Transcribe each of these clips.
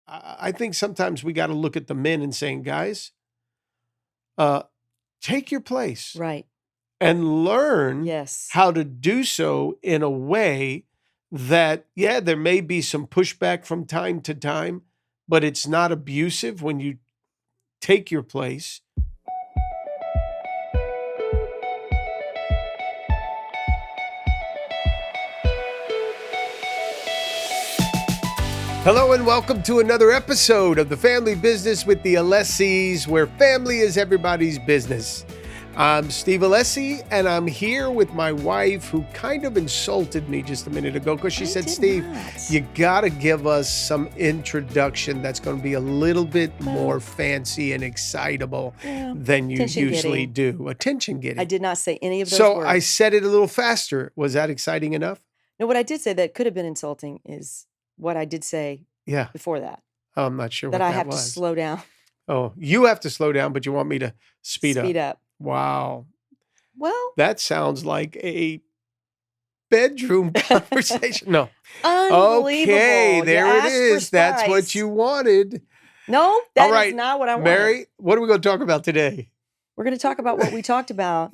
I think sometimes we got to look at the men and saying, guys, uh, take your place Right. and learn Yes. how to do so in a way that, yeah, there may be some pushback from time to time, but it's not abusive when you take your place. Hello and welcome to another episode of The Family Business with the Alessis, where family is everybody's business. I'm Steve Alessi, and I'm here with my wife, who kind of insulted me just a minute ago because she said, Steve, you got to give us some introduction that's going to be a little bit more fancy and excitable than you usually do. Attention getting. I did not say any of those So words. I said it a little faster. Was that exciting enough? No, what I did say that could have been insulting is what I did say before that. Oh, I'm not sure that what I that have was. to slow down. Oh, you have to slow down, but you want me to speed up. Wow. Well, that sounds like a bedroom conversation. No. Unbelievable. Okay, there it is. That's what you wanted. No, that is not what I wanted. Mary, what are we going to talk about today? We're going to talk about what we talked about.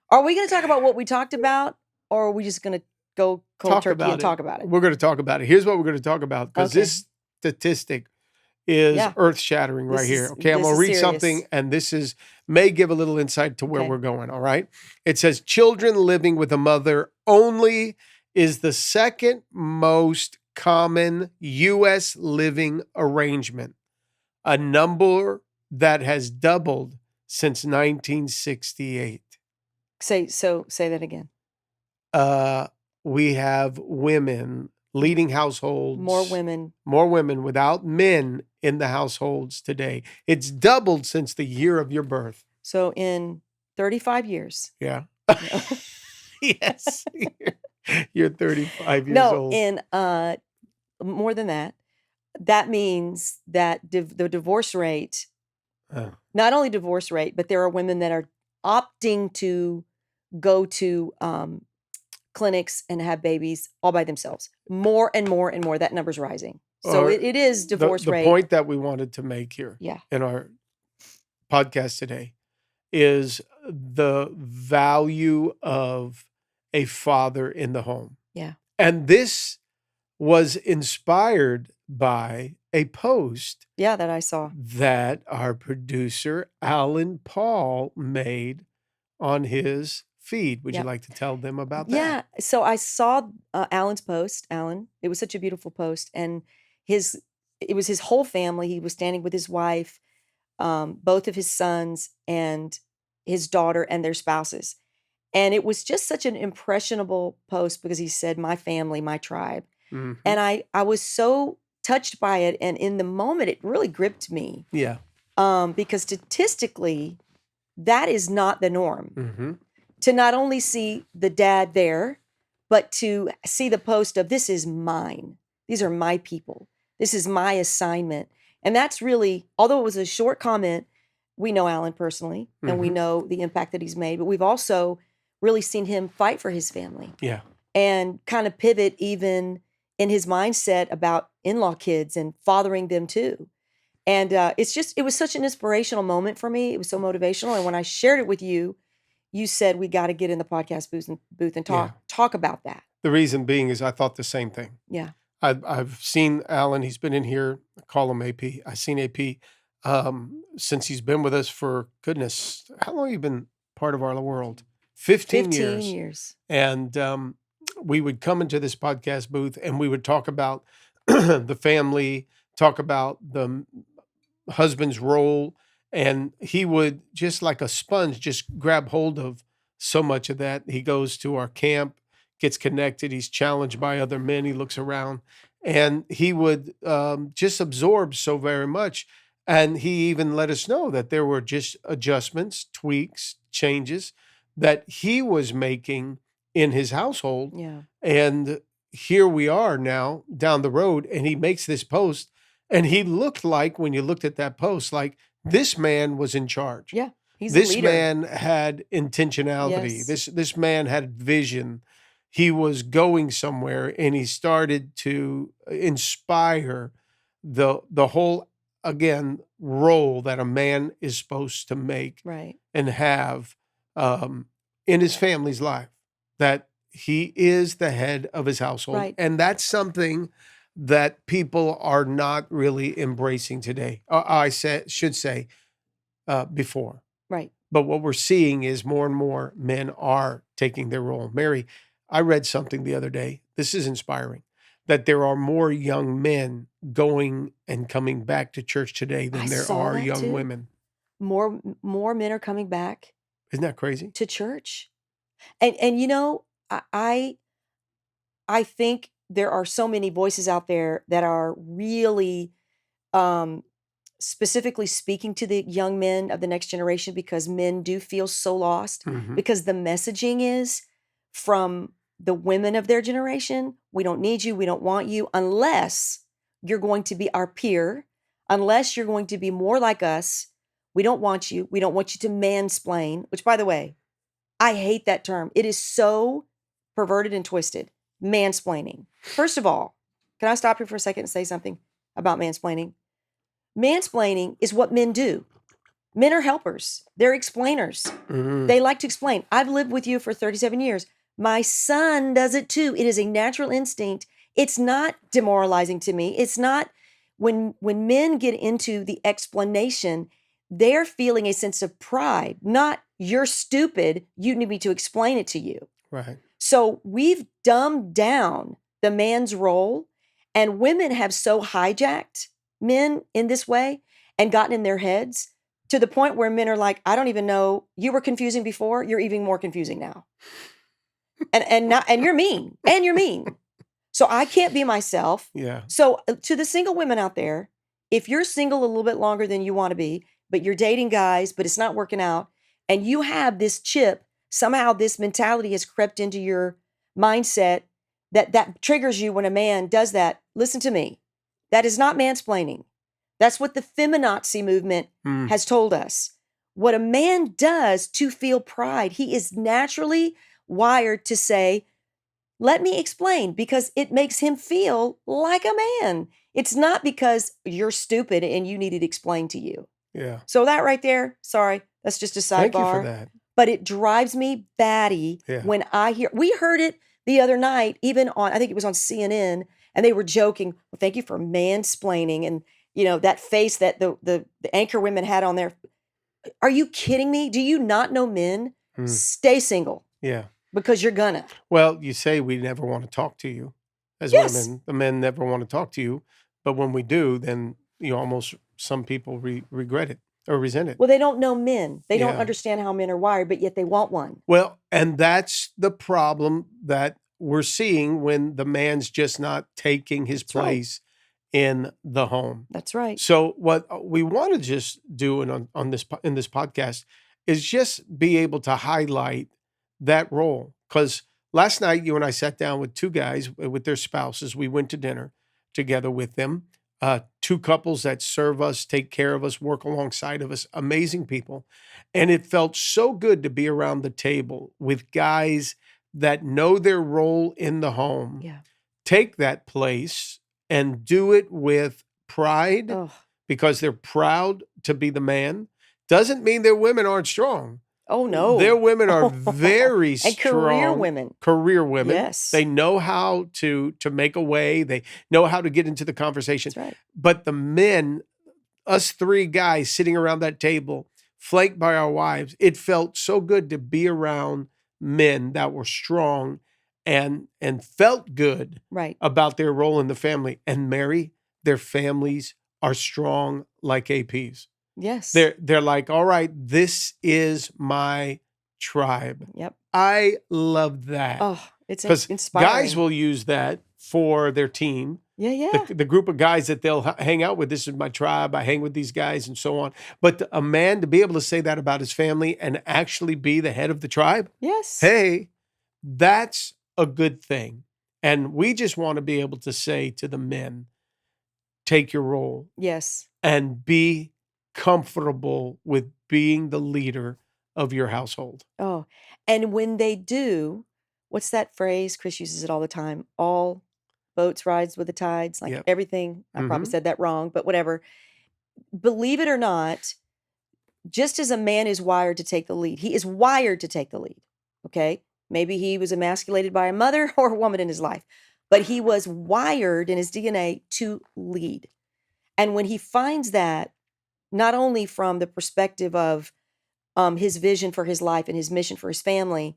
Are we going to talk about what we talked about, or are we just going to go cold turkey and talk about it? We're going to talk about it. Here's what we're going to talk about, because this statistic is earth-shattering right here. Okay, I'm going to read something, and this may give a little insight to where we're going, all right? It says, children living with a mother only is the second most common U.S. living arrangement, a number that has doubled since 1968. Say that again. We have women leading households. More women without men in the households today. It's doubled since the year of your birth. So in 35 years. Yeah. Yes. You're 35 years old. No, in more than that. That means that the divorce rate, not only divorce rate, but there are women that are opting to go to clinics and have babies all by themselves. More and more and more. That number's rising. So it is divorce rate. The point that we wanted to make here in our podcast today is the value of a father in the home. Yeah. And this was inspired by a post that I saw that our producer, Alan Paul, made on his feed. Would you like to tell them about that? Yeah. So I saw Alan's post. Alan, it was such a beautiful post, and it was his whole family. He was standing with his wife, both of his sons, and his daughter and their spouses. And it was just such an impressionable post because he said, "My family, my tribe." Mm-hmm. And I was so touched by it, and in the moment, it really gripped me. Yeah. Because statistically, that is not the norm. Mm-hmm. To not only see the dad there, but to see the post of, this is mine. These are my people. This is my assignment. And that's really, although it was a short comment, we know Alan personally, and we know the impact that he's made, but we've also really seen him fight for his family. Yeah. And kind of pivot even in his mindset about in-law kids and fathering them too. And it was such an inspirational moment for me. It was so motivational. And when I shared it with you, you said we got to get in the podcast booth and talk about that. The reason being is I thought the same thing. Yeah. I've seen Alan. He's been in here. I call him AP. I've seen AP since he's been with us for, goodness, how long have you been part of our world? 15 years. And we would come into this podcast booth and we would talk about the family, talk about the husband's role. And he would, just like a sponge, just grab hold of so much of that. He goes to our camp, gets connected. He's challenged by other men. He looks around and he would just absorb so very much. And he even let us know that there were just adjustments, tweaks, changes that he was making in his household. Yeah. And here we are now down the road, and he makes this post, and he looked like, when you looked at that post, like this man was in charge. Yeah. He's a leader. This man had intentionality. Yes. This man had vision. He was going somewhere, and he started to inspire the whole, again, role that a man is supposed to make Right. and have in his family's life, that he is the head of his household. Right. And that's something that people are not really embracing today. Should say before. Right. But what we're seeing is more and more men are taking their role. Mary, I read something the other day. This is inspiring, that there are more young men going and coming back to church today I than there saw are that young too. women. More men are coming back Isn't that crazy? to church. And you know, I think there are so many voices out there that are really um specifically speaking to the young men of the next generation, because men do feel so lost, Mhm. because the messaging is from the women of their generation: we don't need you, we don't want you, unless you're going to be our peer, unless you're going to be more like us. We don't want you. We don't want you to mansplain, which, by the way, I hate that term. It is so perverted and twisted. Mansplaining. First of all, can I stop here for a second and say something about mansplaining? Mansplaining is what men do. Men are helpers. They're explainers. Mhm. They like to explain. I've lived with you for 37 years. My son does it too. It is a natural instinct. It's not demoralizing to me. It's not. When men get into the explanation, they're feeling a sense of pride, not "you're stupid, you need me to explain it to you." Right. So we've dumbed down the man's role, and women have so hijacked men in this way and gotten in their heads to the point where men are like, "I don't even know, you were confusing before, you're even more confusing now." And you're mean, and you're mean. So I can't be myself. Yeah. So to the single women out there, if you're single a little bit longer than you want to be, but you're dating guys, but it's not working out, and you have this chip, somehow this mentality has crept into your mindset that triggers you when a man does that. Listen to me. That is not mansplaining. That's what the feminazi movement Mm. has told us. What a man does to feel pride, he is naturally wired to say, "Let me explain," because it makes him feel like a man. It's not because you're stupid and you need it explained to you. Yeah. So that right there, sorry, that's just a Thank you for sidebar. that. But it drives me batty Yeah. when I hear, we heard it the other night, even on, I think it was on CNN, and they were joking, "Well, thank you for mansplaining." And, you know, that face that the anchor women had on there. Are you kidding me? Do you not know men? Mm. Stay single, Yeah. because you're gonna. Well, you say we never want to talk to you as Yes. women. The men never want to talk to you, but when we do, then almost some people regret it or resent it. Well, they don't know men. They don't Yeah. understand how men are wired, but yet they want one. Well, and that's the problem that we're seeing when the man's just not taking his That's right. place in the home. That's right. So what we want to just do on this in this podcast is just be able to highlight that role. Because last night you and I sat down with two guys with their spouses. We went to dinner together with them. Two couples that serve us, take care of us, work alongside of us, amazing people. And it felt so good to be around the table with guys that know their role in the home, Yeah. take that place and do it with pride Oh, because they're proud to be the man. Doesn't mean their women aren't strong. oh no. Their women are very And career strong. women. Career women. Yes. They know how to make a way. They know how to get into the conversation. That's right. But the men, us three guys sitting around that table, flanked by our wives, it felt so good to be around men that were strong and felt good Right. about their role in the family. And Mary, their families are strong like APs. Yes. They're like, all right, this is my tribe. Yep. I love that. Oh, it's Because inspiring. guys will use that for their team. Yeah, yeah. The group of guys that they'll hang out with. This is my tribe. I hang with these guys and so on. But a man to be able to say that about his family and actually be the head of the tribe, Yes. hey, that's a good thing. And we just want to be able to say to the men, take your role. Yes. And be comfortable with being the leader of your household. Oh, and when they do, what's that phrase? Chris uses it all the time. All boats rides with the tides, like Yep. everything. I probably said that wrong, but whatever. Believe it or not, just as a man is wired to take the lead, he is wired to take the lead. Okay. Maybe he was emasculated by a mother or a woman in his life, but he was wired in his DNA to lead. And when he finds that, not only from the perspective of his vision for his life and his mission for his family,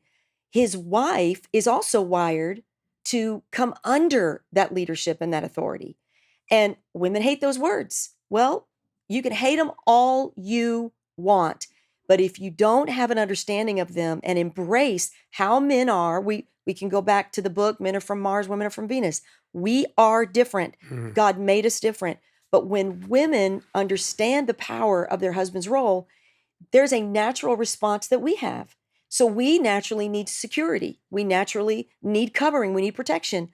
his wife is also wired to come under that leadership and that authority. And women hate those words. Well, you can hate them all you want, but if you don't have an understanding of them and embrace how men are, we can go back to the book, Men Are From Mars, Women Are From Venus. We are different. God made us different. But when women understand the power of their husband's role, there's a natural response that we have. So we naturally need security. We naturally need covering. We need protection.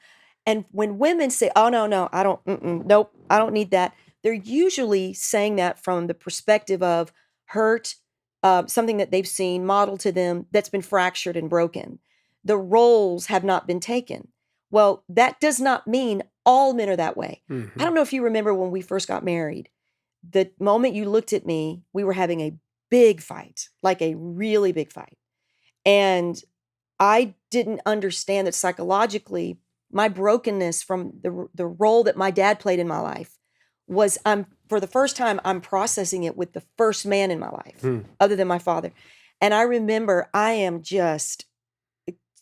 And when women say, oh, no, I don't, nope, I don't need that, they're usually saying that from the perspective of hurt, something that they've seen modeled to them that's been fractured and broken. The roles have not been taken. Well, that does not mean all men are that way. I don't know if you remember when we first got married, the moment you looked at me, we were having a big fight, like a really big fight. And I didn't understand that psychologically, my brokenness from the role that my dad played in my life was for the first time, I'm processing it with the first man in my life, other than my father. And I remember I am just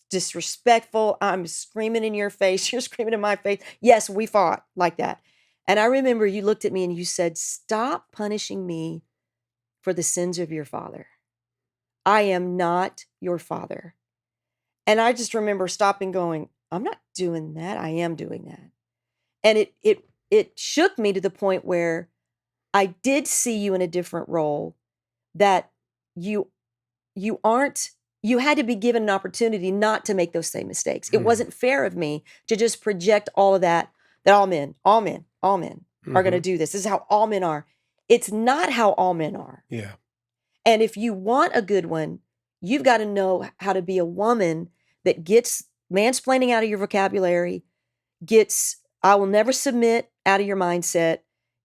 disrespectful. I'm screaming in your face. You're screaming in my face. Yes, we fought like that. And I remember you looked at me and you said, stop punishing me for the sins of your father. I am not your father. And I just remember stopping going, I'm not doing that. I am doing that. And it shook me to the point where I did see you in a different role, that you had to be given an opportunity not to make those same mistakes. It wasn't fair of me to just project all of that all men are going to do this. This is how all men are. It's not how all men are. Yeah. And if you want a good one, you've got to know how to be a woman that gets mansplaining out of your vocabulary, gets I will never submit out of your mindset,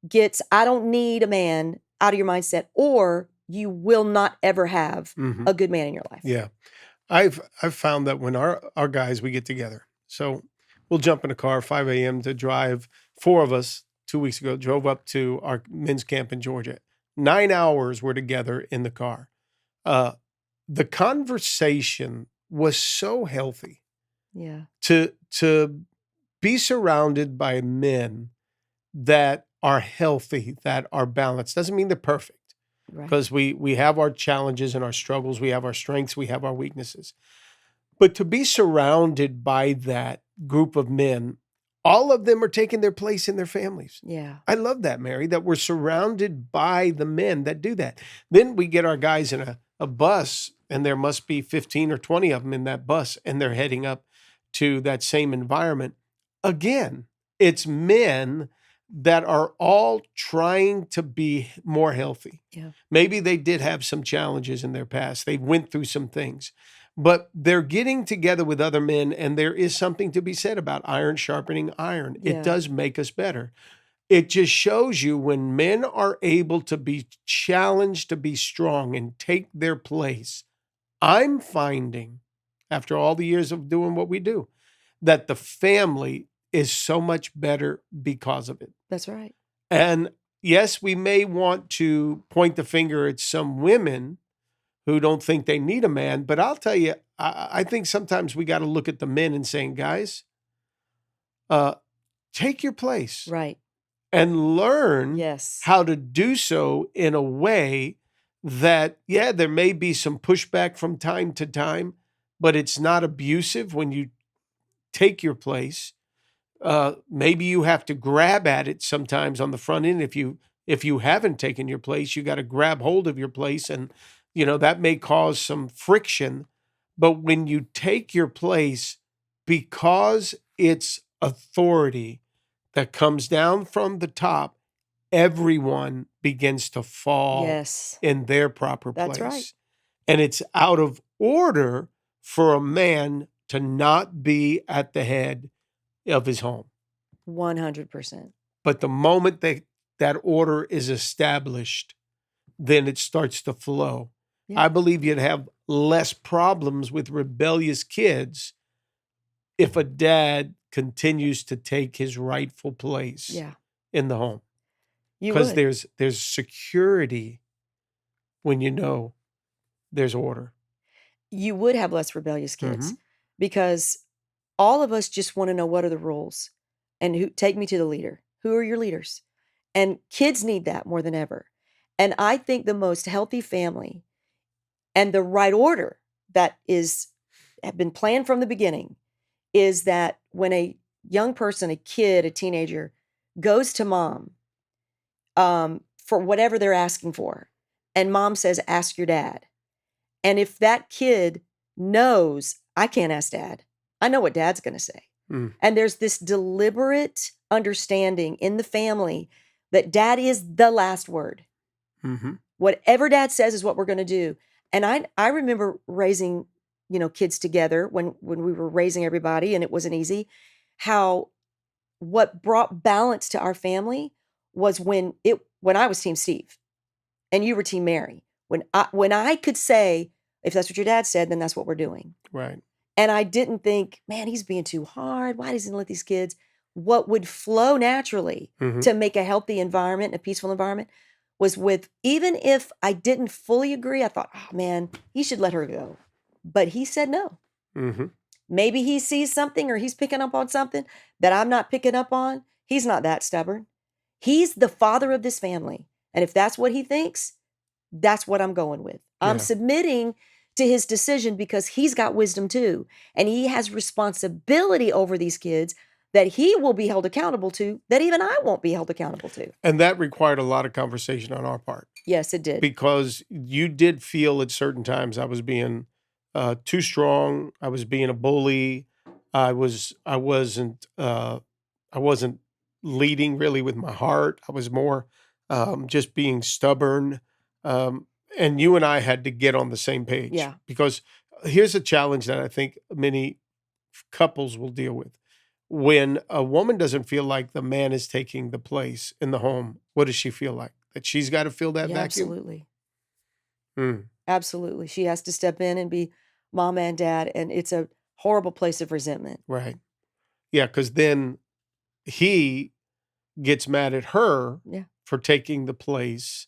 gets I don't need a man out of your mindset, or you will not ever have a good man in your life. Yeah. I've found that when our guys, we get together, so we'll jump in a car, 5 a.m. to drive. 4 of us 2 weeks ago drove up to our men's camp in Georgia. 9 hours we're together in the car. The conversation was so healthy. Yeah. To be surrounded by men that are healthy, that are balanced. Doesn't mean they're perfect. Right. Because we have our challenges and our struggles, we have our strengths, we have our weaknesses. But to be surrounded by that group of men, all of them are taking their place in their families. Yeah. I love that, Mary, that we're surrounded by the men that do that. Then we get our guys in a bus, and there must be 15 or 20 of them in that bus, and they're heading up to that same environment. Again, it's men that are all trying to be more healthy. Yeah. Maybe they did have some challenges in their past. They went through some things, but they're getting together with other men, and there is something to be said about iron sharpening iron. Yeah. It does make us better. It just shows you when men are able to be challenged to be strong and take their place. I'm finding, after all the years of doing what we do, that the family is so much better because of it. That's right. And yes, we may want to point the finger at some women who don't think they need a man, but I'll tell you, I think sometimes we got to look at the men and saying, guys, take your place. Right. And learn Yes. how to do so in a way that, yeah, there may be some pushback from time to time, but it's not abusive when you take your place. Maybe you have to grab at it sometimes on the front end. If you haven't taken your place, you got to grab hold of your place, and that may cause some friction. But when you take your place, because it's authority that comes down from the top, everyone begins to fall Yes. in their proper place. That's right. And it's out of order for a man to not be at the head of his home. 100%. But the moment that order is established, then it starts to flow. Yeah. I believe you'd have less problems with rebellious kids if a dad continues to take his rightful place Yeah. in the home. You Because would. there's security when you know there's order. You would have less rebellious kids Mhm. because all of us just want to know what are the rules and who take me to the leader. Who are your leaders? And kids need that more than ever. And I think the most healthy family and the right order that have been planned from the beginning is that when a young person, a kid, a teenager goes to mom for whatever they're asking for, and mom says, ask your dad. And if that kid knows, I can't ask dad, I know what dad's going to say. Mm. And there's this deliberate understanding in the family that dad is the last word. Mhm. Whatever dad says is what we're going to do. And I remember raising, kids together when we were raising everybody and it wasn't easy, how what brought balance to our family was when I was team Steve and you were team Mary. When I could say, if that's what your dad said, then that's what we're doing. Right. And I didn't think, man, he's being too hard. Why doesn't he let these kids? What would flow naturally Mhm. to make a healthy environment, a peaceful environment, was with, even if I didn't fully agree, I thought, oh man, he should let her go. But he said no. Mhm. Maybe he sees something or he's picking up on something that I'm not picking up on. He's not that stubborn. He's the father of this family. And if that's what he thinks, that's what I'm going with. I'm Yeah. submitting to his decision because he's got wisdom too. And he has responsibility over these kids that he will be held accountable to, that even I won't be held accountable to. And that required a lot of conversation on our part Yes, it did. because you did feel at certain times I was being too strong. I was being a bully. I wasn't leading really with my heart. I was more just being stubborn. And you and I had to get on the same page. Yeah. Because here's a challenge that I think many couples will deal with. When a woman doesn't feel like the man is taking the place in the home, what does she feel like? That she's got to fill that Yeah, vacuum? absolutely. Mm, Absolutely. She has to step in and be mom and dad. And it's a horrible place of resentment. right. Yeah, because then he gets mad at her Yeah. for taking the place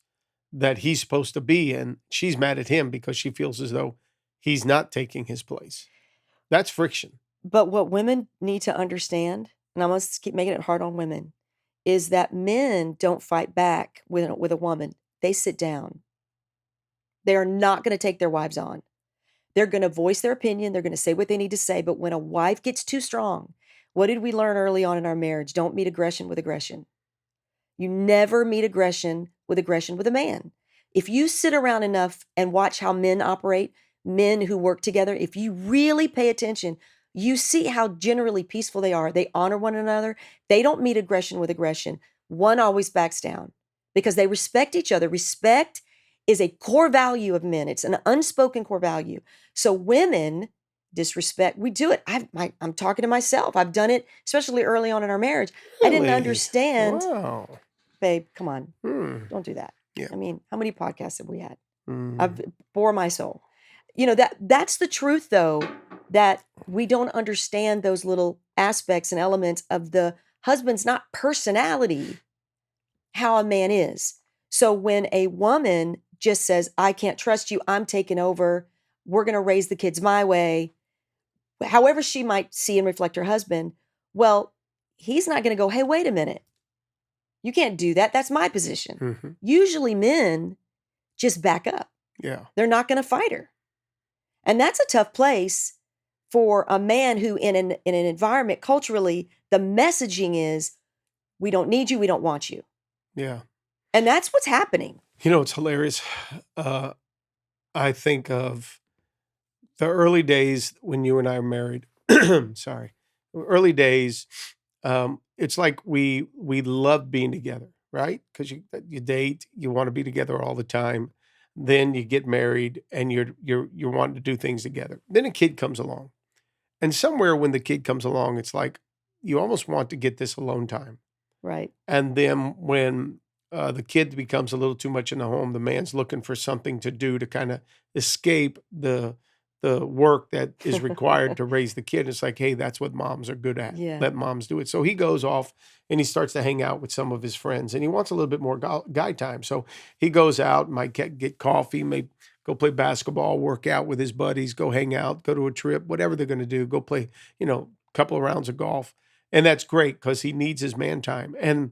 that he's supposed to be in. She's mad at him because she feels as though he's not taking his place. That's friction. But what women need to understand, and I must keep making it hard on women, is that men don't fight back with a woman. They sit down. They are not going to take their wives on. They're going to voice their opinion. They're going to say what they need to say. But when a wife gets too strong, what did we learn early on in our marriage? Don't meet aggression with aggression. You never meet aggression with a man. If you sit around enough and watch how men operate, men who work together, if you really pay attention, you see how generally peaceful they are. They honor one another. They don't meet aggression with aggression. One always backs down because they respect each other. Respect is a core value of men. It's an unspoken core value. So women disrespect, we do it. I'm talking to myself. I've done it, especially early on in our marriage. I didn't Really? understand. Wow. Babe, come on. Hmm. Don't do that. Yeah. I mean, how many podcasts have we had? Mm. I've bore my soul. That's the truth though, that we don't understand those little aspects and elements of the husband's not personality, how a man is. So when a woman just says, I can't trust you, I'm taking over, we're going to raise the kids my way, however she might see and reflect her husband, well, he's not going to go, hey, wait a minute. You can't do that. That's my position. Mm-hmm. Usually men just back up. Yeah. They're not going to fight her. And that's a tough place for a man who in an environment culturally, the messaging is, we don't need you, we don't want you. Yeah. And that's what's happening. You know, it's hilarious. I think of the early days when you and I were married. Sorry. Early days, it's like we love being together, right? Because you date, you want to be together all the time. Then you get married and you're wanting to do things together. Then a kid comes along. And somewhere when the kid comes along, it's like you almost want to get this alone time. Right. And then when the kid becomes a little too much in the home, the man's looking for something to do to kind of escape the work that is required to raise the kid. It's like, hey, that's what moms are good at. Yeah. Let moms do it. So he goes off and he starts to hang out with some of his friends, and he wants a little bit more guy time. So he goes out, might get coffee, may go play basketball, work out with his buddies, go hang out, go to a trip, whatever they're going to do, go play, a couple of rounds of golf. And that's great because he needs his man time. And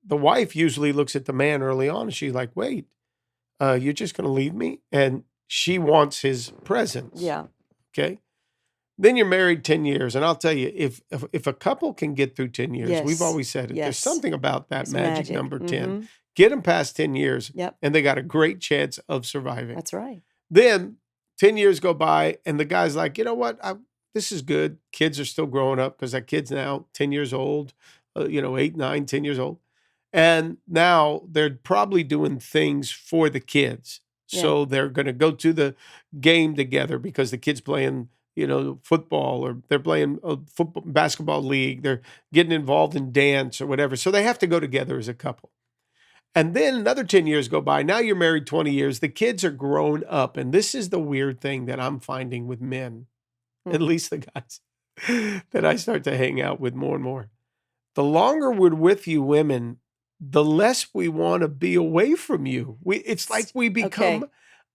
the wife usually looks at the man early on and she's like, wait, you're just going to leave me? And she wants his presence. Yeah. Okay. Then you're married 10 years. And I'll tell you, if a couple can get through 10 years, we've Yes. always said it, there's Yes. something about that It's magic magic. number 10. Mhm. Get them past 10 years Yep. and they got a great chance of surviving. That's right. Then 10 years go by and the guy's like, you know what? This is good. Kids are still growing up because that kid's now 10 years old, 8, 9, 10 years old. And now they're probably doing things for the kids. So they're going to go to the game together because the kid's playing, football, or they're playing a basketball league. They're getting involved in dance or whatever. So they have to go together as a couple. And then another 10 years go by. Now you're married 20 years. The kids are grown up. And this is the weird thing that I'm finding with men, at least the guys that I start to hang out with more and more. The longer we're with you women, the less we want to be away from you. It's like we become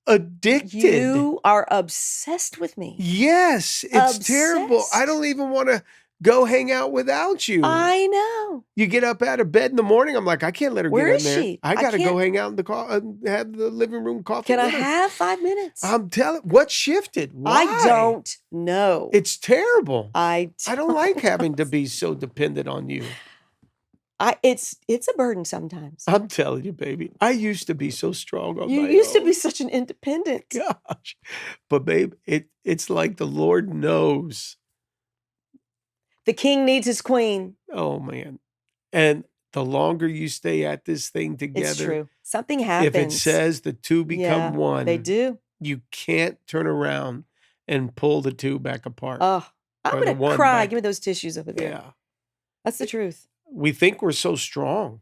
addicted. You are obsessed with me. Yes, it's terrible. I don't even want to go hang out without you. I know. You get up out of bed in the morning. I'm like, I can't let her Where get in is there. she? I got to go hang out in the have the living room coffee. Can I with her. have 5 minutes? I'm telling. What shifted? Why? I don't know. It's terrible. I don't like having to be so dependent on you. It's a burden sometimes. I'm telling you, baby. I used to be so strong on You my used to own. be such an independent. Gosh. But babe, it's like the Lord knows. The king needs his queen. Oh man. And the longer you stay at this thing together, It's true. Something happens. if it says the two become one, they do. You can't turn around and pull the two back apart. Oh, I'm Or the going one to cry. back. Give me those tissues over there. Yeah. That's the truth. We think we're so strong.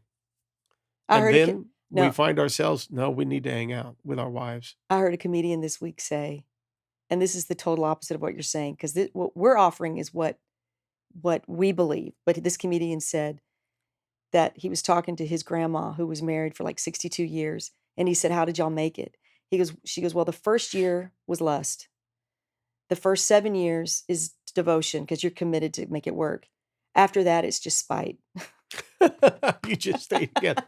I And heard then we no. find ourselves, no, we need to hang out with our wives. I heard a comedian this week say, and this is the total opposite of what you're saying, because what we're offering is what we believe. But this comedian said that he was talking to his grandma who was married for like 62 years. And he said, how did y'all make it? She goes, well, the first year was lust. The first 7 years is devotion because you're committed to make it work. After that, it's just spite. You just stay together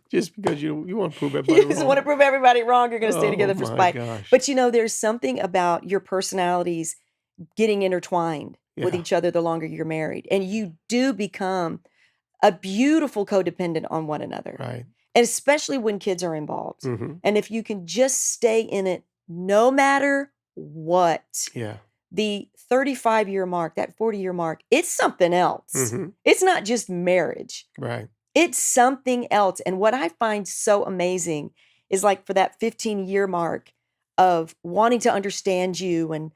just because you want to prove everybody You just wrong. want to prove everybody wrong. You're going to stay together for my spite. gosh. But there's something about your personalities getting intertwined with Yeah. each other the longer you're married. And you do become a beautiful codependent on one another. Right. And especially when kids are involved. Mm-hmm. And if you can just stay in it no matter what. Yeah. The 35-year mark, that 40-year mark, it's something else. Mm-hmm. It's not just marriage. Right. It's something else. And what I find so amazing is like for that 15-year mark of wanting to understand you and,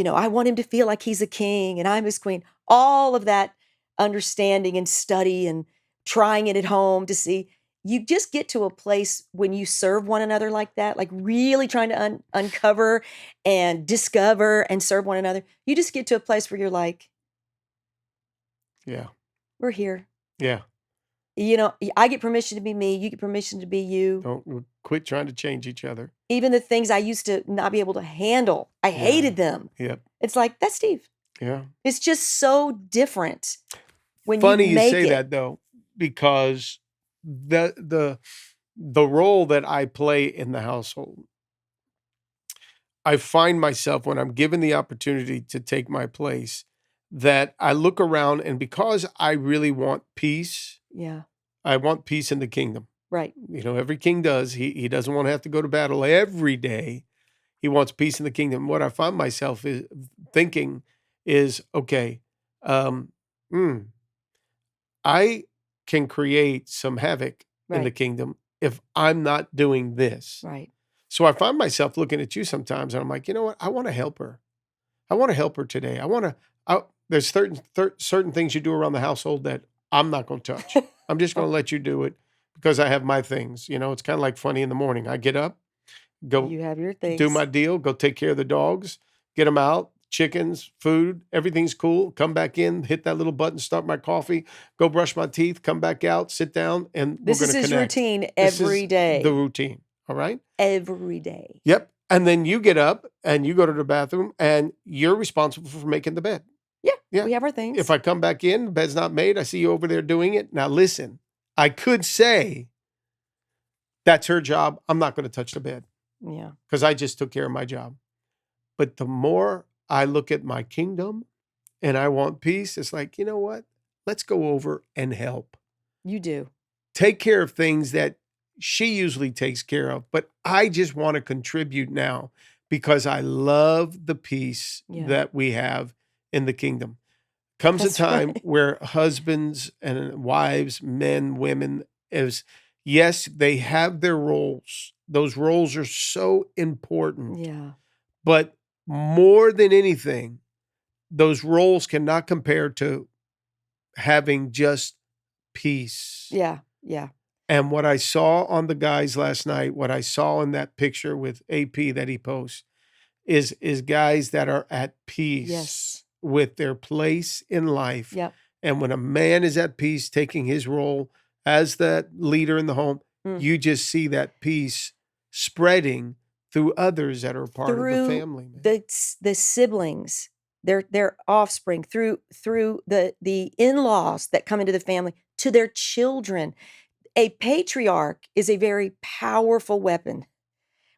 I want him to feel like he's a king and I'm his queen. All of that understanding and study and trying it at home to see. You just get to a place when you serve one another like that, like really trying to uncover and discover and serve one another. You just get to a place where you're like, Yeah. we're here. Yeah. I get permission to be me. You get permission to be you. Don't quit trying to change each other. Even the things I used to not be able to handle, I hated them. Yep. It's like, that's Steve. Yeah. It's just so different when Funny you you make say it. that though, because the role that I play in the household, I find myself when I'm given the opportunity to take my place, that I look around and because I really want peace, Yeah, I want peace in the kingdom. right. Every king does. He doesn't want to have to go to battle every day. He wants peace in the kingdom. What I find myself is thinking is, okay, I can create some havoc in the Right. kingdom if I'm not doing this. Right. So I find myself looking at you sometimes and I'm like, you know what? I want to help her. I want to help her today. There's certain things you do around the household that I'm not going to touch. I'm just going to let you do it because I have my things. It's kind of like funny in the morning. I get up, go You have your do my things. deal, go take care of the dogs, get them out, chickens, food, everything's cool. Come back in, hit that little button, start my coffee, go brush my teeth, come back out, sit down, and we're This going is to his connect. routine This every is the day. routine. All right. Every day. Yep. And then you get up and you go to the bathroom and you're responsible for making the bed. Yeah. Yeah. We have our things. If I come back in, the bed's not made, I see you over there doing it. Now listen, I could say that's her job. I'm not going to touch the bed. Yeah. Because I just took care of my job. But the more I look at my kingdom and I want peace, it's like, you know what? Let's go over and help. You do. Take care of things that she usually takes care of, but I just want to contribute now because I love the peace that we have in the kingdom. Comes a time where husbands and wives, men, women, yes, they have their roles. Those roles are so important. Yeah. But more than anything, those roles cannot compare to having just peace. Yeah. Yeah. And what I saw on the guys last night, what I saw in that picture with AP that he posts is guys that are at peace with their place in life. Yep. And when a man is at peace, taking his role as that leader in the home, you just see that peace spreading through others that are part of the family. Man. The siblings, their offspring, through the in-laws that come into the family, to their children. A patriarch is a very powerful weapon.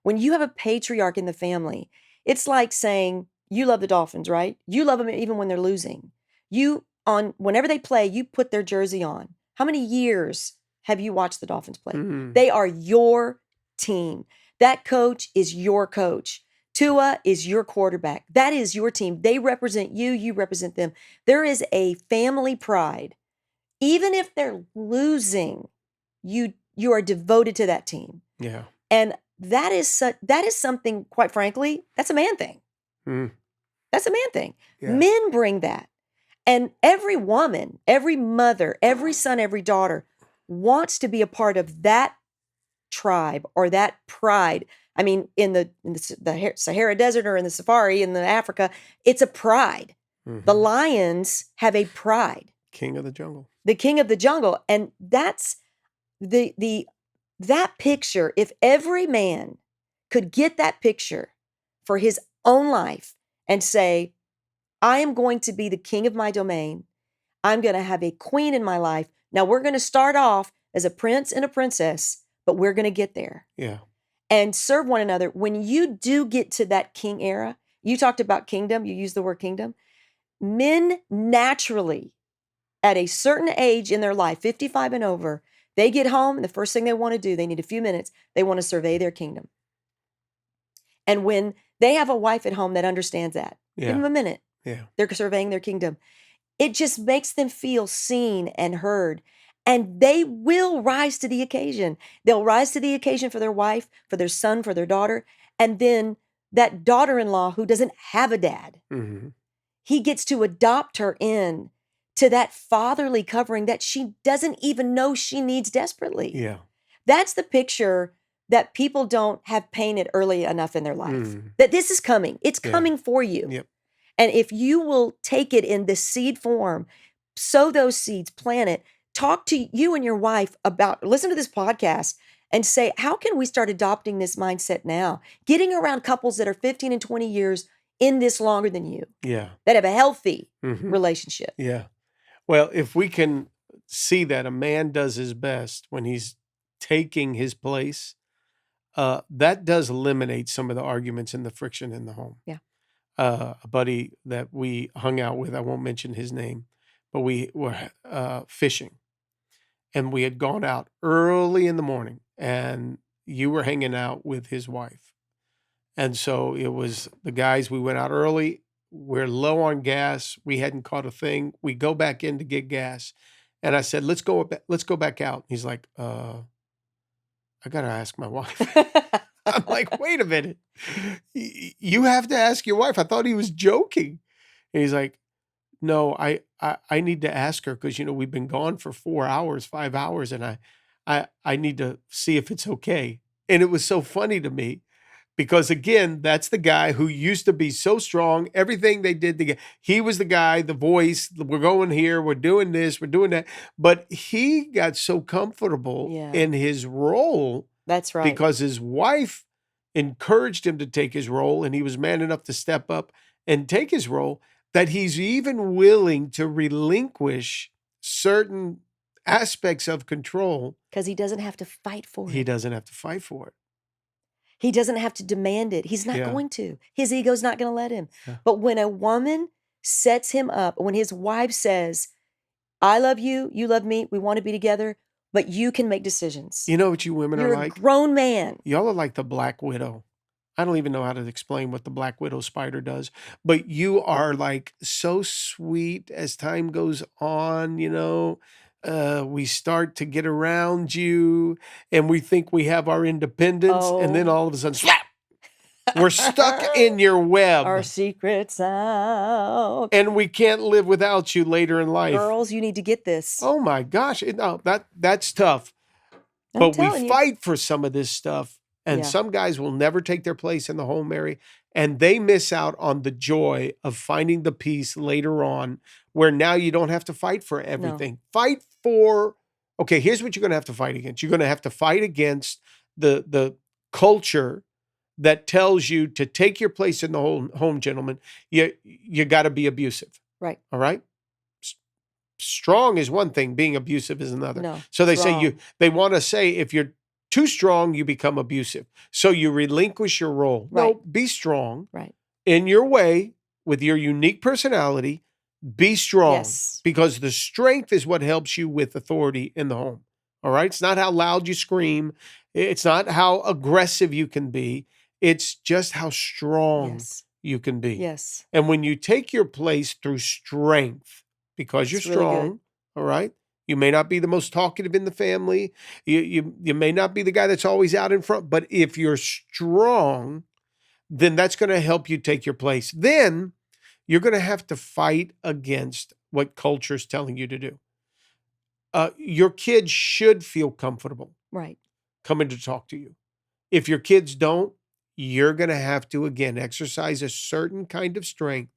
When you have a patriarch in the family, it's like saying, you love the Dolphins, right? You love them even when they're losing. Whenever they play, you put their jersey on. How many years have you watched the Dolphins play? Mm. They are your team. That coach is your coach. Tua is your quarterback. That is your team. They represent you. You represent them. There is a family pride. Even if they're losing, you are devoted to that team. Yeah. And that is something, quite frankly, that's a man thing. Mm. That's a man thing. Yeah. Men bring that. And every woman, every mother, every son, every daughter wants to be a part of that tribe or that pride. I mean, in the Sahara Desert or in the safari in the Africa, it's a pride. Mm-hmm. The lions have a pride. King of the jungle. The king of the jungle. And that's that picture. If every man could get that picture for his own life and say, I am going to be the king of my domain. I'm going to have a queen in my life. Now we're going to start off as a prince and a princess, but we're going to get there. Yeah. And serve one another. When you do get to that king era, you talked about kingdom, you used the word kingdom. Men naturally, at a certain age in their life, 55 and over, they get home and the first thing they want to do, they need a few minutes, they want to survey their kingdom. And when they have a wife at home that understands that, give them a minute. Yeah. They're surveying their kingdom. It just makes them feel seen and heard. And they will rise to the occasion. They'll rise to the occasion for their wife, for their son, for their daughter. And then that daughter-in-law who doesn't have a dad, mm-hmm. he gets to adopt her in to that fatherly covering that she doesn't even know she needs desperately. Yeah. That's the picture that people don't have painted early enough in their life. That this is coming. It's coming for you. Yep. And if you will take it in the seed form, sow those seeds, plant it, talk to you and your wife about, listen to this podcast and say, how can we start adopting this mindset now? Getting around couples that are 15 and 20 years in this longer than you. Yeah. That have a healthy relationship. Yeah. Well, if we can see that a man does his best when he's taking his place, that does eliminate some of the arguments and the friction in the home. Yeah. A buddy that we hung out with, I won't mention his name, but we were fishing. And we had gone out early in the morning, and you were hanging out with his wife. And so it was the guys, we went out early. We're low on gas. We hadn't caught a thing. We go back in to get gas. And I said, let's go back out. He's like, I got to ask my wife. I'm like, wait a minute. You have to ask your wife. I thought he was joking. And he's like, no, I need to ask her because we've been gone for 4 hours, 5 hours, and I need to see if it's okay. And it was so funny to me because again, that's the guy who used to be so strong. Everything they did together, he was the guy, the voice. We're going here, we're doing this, we're doing that. But he got so comfortable Yeah. in his role That's right. because his wife encouraged him to take his role, and he was man enough to step up and take his role, that he's even willing to relinquish certain aspects of control. Because he doesn't have to fight for He it. doesn't have to fight for it. He doesn't have to demand it. He's not Yeah. going to. His ego's not going to let him. Yeah. But when a woman sets him up, when his wife says, I love you, you love me, we want to be together, but you can make decisions. You know what you women You're are a like? grown man. Y'all are like the Black Widow. I don't even know how to explain what the Black Widow spider does, but you are like so sweet as time goes on, we start to get around you and we think we have our independence, and then Oh. all of a sudden, slap! We're stuck in your web. Our secret's out. And we can't live without you later in life. Girls, you need to get this. Oh my gosh. No, that's tough. But we fight for some of this stuff. And some guys will never take their place in the home, Mary. And they miss out on the joy of finding the peace later on, where now you don't have to fight for everything. No. Fight for, okay, here's what you're going to have to fight against. You're going to have to fight against the culture that tells you to take your place in the home, gentlemen. You got to be abusive. Right. All right? Strong is one thing, being abusive is another. No, so they say they want to say if you're too strong, you become abusive. So you relinquish your role. Right. No, be strong. Right. In your way, with your unique personality, be strong. Yes. Because the strength is what helps you with authority in the home. All right? It's not how loud you scream. It's not how aggressive you can be. It's just how strong you can be. Yes. And when you take your place through strength, because you're strong, really all right? You may not be the most talkative in the family. You may not be the guy that's always out in front, but if you're strong, then that's going to help you take your place. Then you're going to have to fight against what culture is telling you to do. Your kids should feel comfortable coming to talk to you. If your kids don't, you're going to have to, again, exercise a certain kind of strength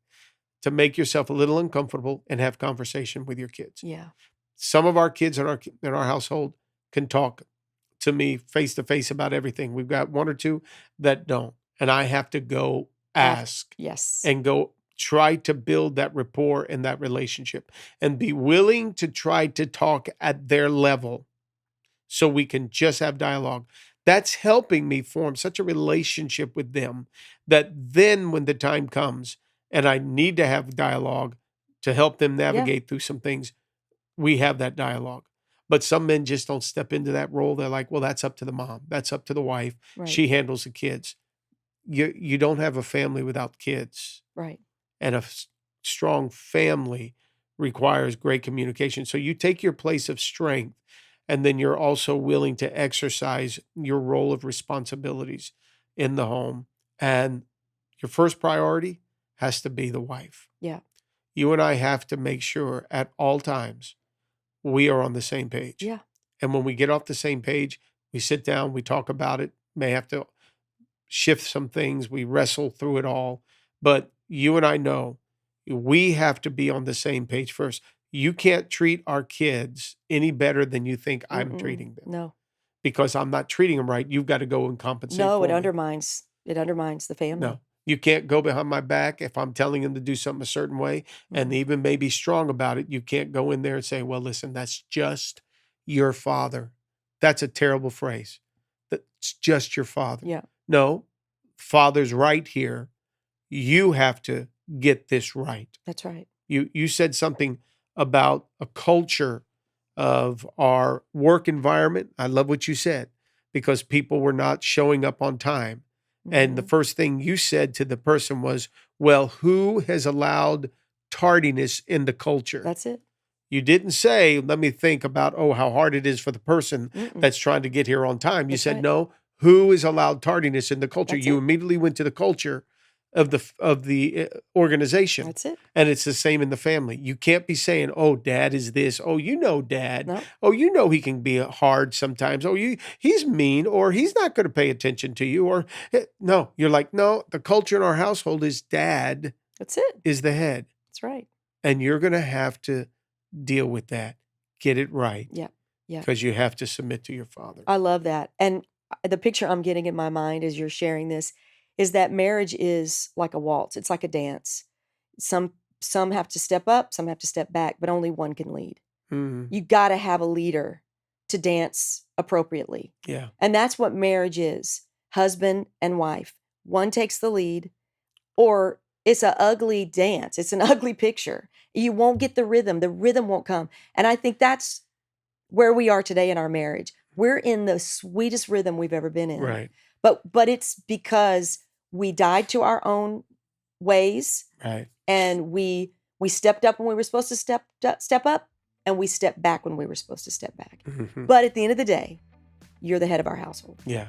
to make yourself a little uncomfortable and have conversation with your kids. Yeah. Some of our kids in our household can talk to me face to face about everything. We've got one or two that don't. And I have to go ask. Yes. And go try to build that rapport and that relationship and be willing to try to talk at their level so we can just have dialogue. That's helping me form such a relationship with them that then when the time comes and I need to have dialogue to help them navigate through some things, we have that dialogue. But some men just don't step into that role. They're like, well, that's up to the mom. That's up to the wife. Right. She handles the kids. You don't have a family without kids. Right. And a strong family requires great communication. So you take your place of strength, and then you're also willing to exercise your role of responsibilities in the home. And your first priority has to be the wife. Yeah. You and I have to make sure at all times we are on the same page. Yeah. And when we get off the same page, we sit down, we talk about it, may have to shift some things, we wrestle through it all. But you and I know we have to be on the same page first. You can't treat our kids any better than you think I'm treating them. No. Because I'm not treating them right. You've got to go and compensate. No, it undermines the family. No. You can't go behind my back if I'm telling them to do something a certain way and even maybe strong about it. You can't go in there and say, well, listen, that's just your father. That's a terrible phrase. That's just your father. Yeah. No, father's right here. You have to get this right. That's right. You said something about a culture of our work environment. I love what you said because people were not showing up on time. And the first thing you said to the person was, well, who has allowed tardiness in the culture? That's it. You didn't say, let me think about, how hard it is for the person that's trying to get here on time. You said, no, who has allowed tardiness in the culture? That's you it. immediately went to the culture of the organization. That's it. And it's the same in the family. You can't be saying, "Oh, dad is this. Oh, you know, dad. No. Oh, you know, he can be hard sometimes. Oh, he's mean, or he's not going to pay attention to you." Or no, you're like, "No, the culture in our household is dad That's it. is the head, That's right. and you're going to have to deal with that. Get it right, Yeah. Yeah. because you have to submit to your father." I love that. And the picture I'm getting in my mind as you're sharing this is that marriage is like a waltz. It's like a dance. Some have to step up, some have to step back, but only one can lead. Mhm. You got to have a leader to dance appropriately. Yeah. And that's what marriage is. Husband and wife. One takes the lead, or it's an ugly dance. It's an ugly picture. You won't get the rhythm. The rhythm won't come. And I think that's where we are today in our marriage. We're in the sweetest rhythm we've ever been in. Right. But it's because we died to our own ways, Right. and we stepped up when we were supposed to step up, and we stepped back when we were supposed to step back. Mhm. But at the end of the day, you're the head of our household. Yeah.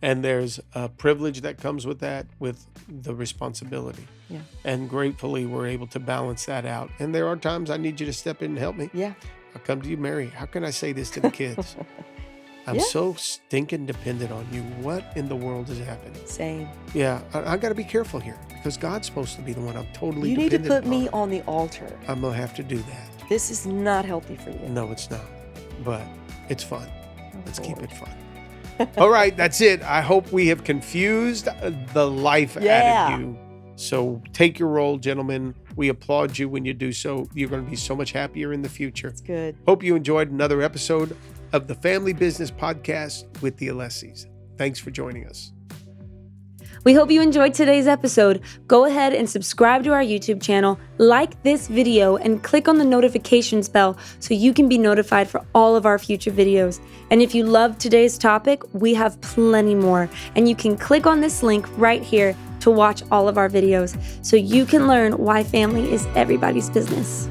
And there's a privilege that comes with that, with the responsibility. Yeah. And gratefully, we're able to balance that out. And there are times I need you to step in and help me. Yeah. I'll come to you, Mary. How can I say this to the kids? I'm Yeah. so stinking dependent on you. What in the world is happening? Same. Yeah, I got to be careful here, because God's supposed to be the one I'm totally You need to dependent put me upon. on the altar. I'm going to have to do that. This is not healthy for you. No, it's not. But it's fun. Oh, Let's Lord. keep it fun. All right, that's it. I hope we have confused the life Yeah. out of you. So take your role, gentlemen. We applaud you when you do so. You're going to be so much happier in the future. It's good. Hope you enjoyed another episode of the Family Business Podcast with the Alessis. Thanks for joining us. We hope you enjoyed today's episode. Go ahead and subscribe to our YouTube channel, like this video, and click on the notifications bell so you can be notified for all of our future videos. And if you loved today's topic, we have plenty more. And you can click on this link right here to watch all of our videos so you can learn why family is everybody's business.